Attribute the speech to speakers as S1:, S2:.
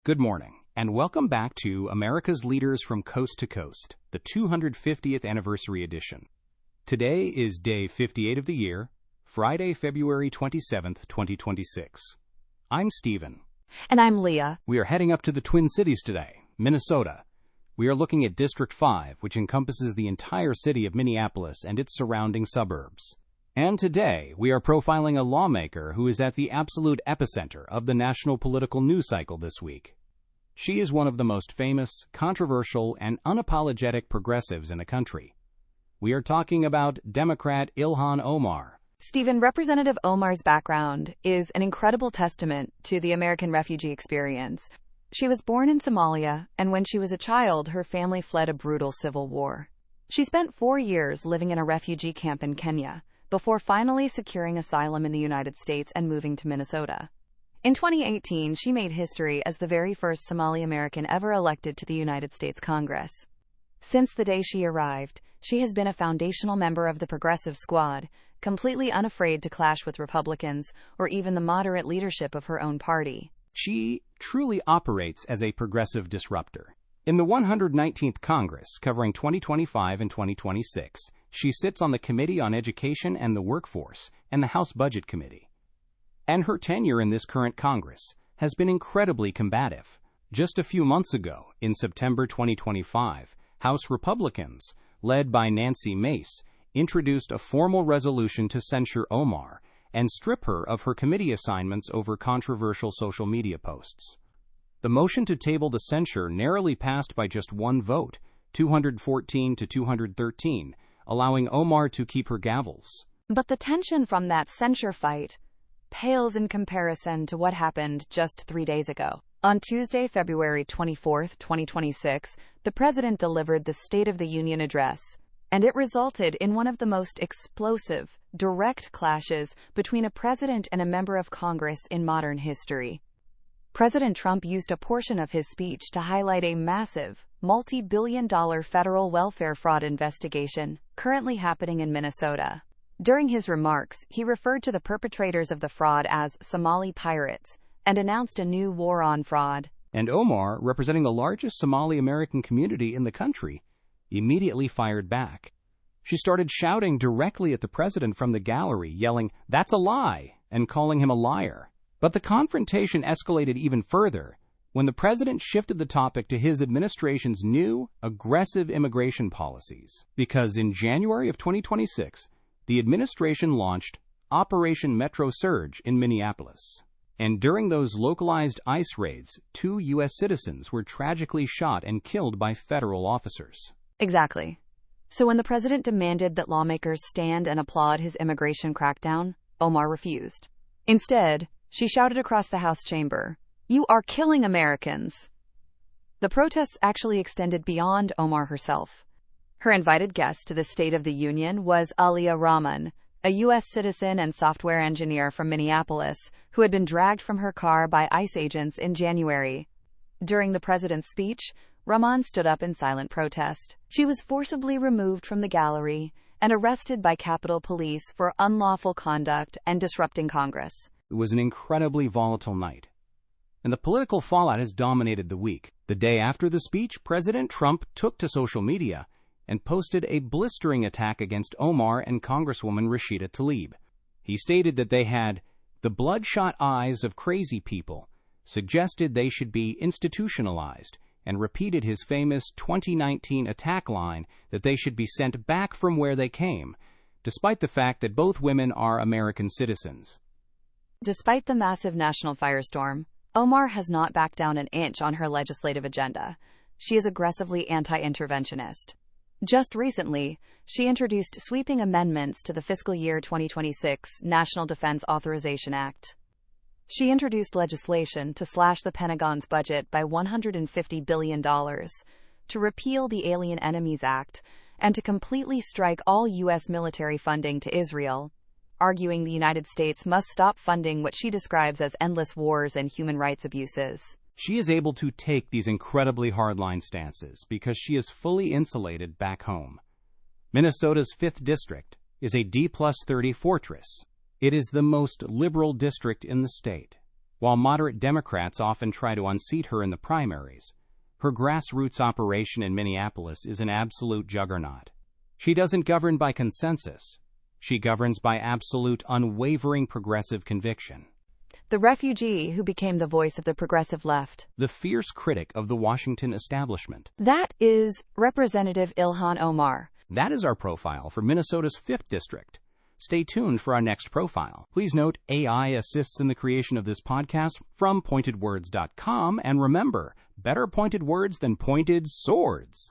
S1: Good morning, and welcome back to America's Leaders from Coast to Coast, the 250th Anniversary Edition. Today is day 58 of the year, Friday, February 27th, 2026. I'm Stephen.
S2: And I'm Leah.
S1: We are heading up to the Twin Cities today, Minnesota. We are looking at District 5, which encompasses the entire city of Minneapolis and its surrounding suburbs. And today, we are profiling a lawmaker who is at the absolute epicenter of the national political news cycle this week. She is one of the most famous, controversial, and unapologetic progressives in the country. We are talking about Democrat Ilhan Omar.
S2: Stephen, Representative Omar's background is an incredible testament to the American refugee experience. She was born in Somalia, and when she was a child, her family fled a brutal civil war. She spent 4 years living in a refugee camp in Kenya, before finally securing asylum in the United States and moving to Minnesota. In 2018, she made history as the very first Somali-American ever elected to the United States Congress. Since the day she arrived, she has been a foundational member of the Progressive Squad, completely unafraid to clash with Republicans or even the moderate leadership of her own party.
S1: She truly operates as a progressive disruptor. In the 119th Congress, covering 2025 and 2026, she sits on the Committee on Education and the Workforce and the House Budget Committee. And her tenure in this current Congress has been incredibly combative. Just a few months ago, in September 2025, House Republicans, led by Nancy Mace, introduced a formal resolution to censure Omar and strip her of her committee assignments over controversial social media posts. The motion to table the censure narrowly passed by just one vote, 214 to 213, allowing Omar to keep her gavels.
S2: But the tension from that censure fight pales in comparison to what happened just 3 days ago. On Tuesday, February 24, 2026, the president delivered the State of the Union address, and it resulted in one of the most explosive, direct clashes between a president and a member of Congress in modern history. President Trump used a portion of his speech to highlight a massive, multi-billion-dollar federal welfare fraud investigation currently happening in Minnesota. During his remarks, he referred to the perpetrators of the fraud as Somali pirates and announced a new war on fraud.
S1: And Omar, representing the largest Somali-American community in the country, immediately fired back. She started shouting directly at the president from the gallery, yelling, "That's a lie," and calling him a liar. But the confrontation escalated even further when the president shifted the topic to his administration's new, aggressive immigration policies. Because in January of 2026, the administration launched Operation Metro Surge in Minneapolis. And during those localized ICE raids, 2 U.S. citizens were tragically shot and killed by federal officers.
S2: Exactly. So when the president demanded that lawmakers stand and applaud his immigration crackdown, Omar refused. Instead, she shouted across the House chamber, "You are killing Americans." The protests actually extended beyond Omar herself. Her invited guest to the State of the Union was Aliyah Rahman, a U.S. citizen and software engineer from Minneapolis, who had been dragged from her car by ICE agents in January. During the president's speech, Rahman stood up in silent protest. She was forcibly removed from the gallery and arrested by Capitol Police for unlawful conduct and disrupting Congress.
S1: It was an incredibly volatile night, and the political fallout has dominated the week. The day after the speech, President Trump took to social media and posted a blistering attack against Omar and Congresswoman Rashida Tlaib. He stated that they had the bloodshot eyes of crazy people, suggested they should be institutionalized, and repeated his famous 2019 attack line that they should be sent back from where they came, despite the fact that both women are American citizens.
S2: Despite the massive national firestorm, Omar has not backed down an inch on her legislative agenda. She is aggressively anti-interventionist. Just recently, she introduced sweeping amendments to the fiscal year 2026 National Defense Authorization Act. She introduced legislation to slash the Pentagon's budget by $150 billion, to repeal the Alien Enemies Act, and to completely strike all U.S. military funding to Israel, arguing the United States must stop funding what she describes as endless wars and human rights abuses.
S1: She is able to take these incredibly hardline stances because she is fully insulated back home. Minnesota's 5th District is a D+30 fortress. It is the most liberal district in the state. While moderate Democrats often try to unseat her in the primaries, her grassroots operation in Minneapolis is an absolute juggernaut. She doesn't govern by consensus. She governs by absolute, unwavering progressive conviction.
S2: The refugee who became the voice of the progressive left.
S1: The fierce critic of the Washington establishment.
S2: That is Representative Ilhan Omar.
S1: That is our profile for Minnesota's 5th District. Stay tuned for our next profile. Please note, AI assists in the creation of this podcast from pointedwords.com, and remember, better pointed words than pointed swords.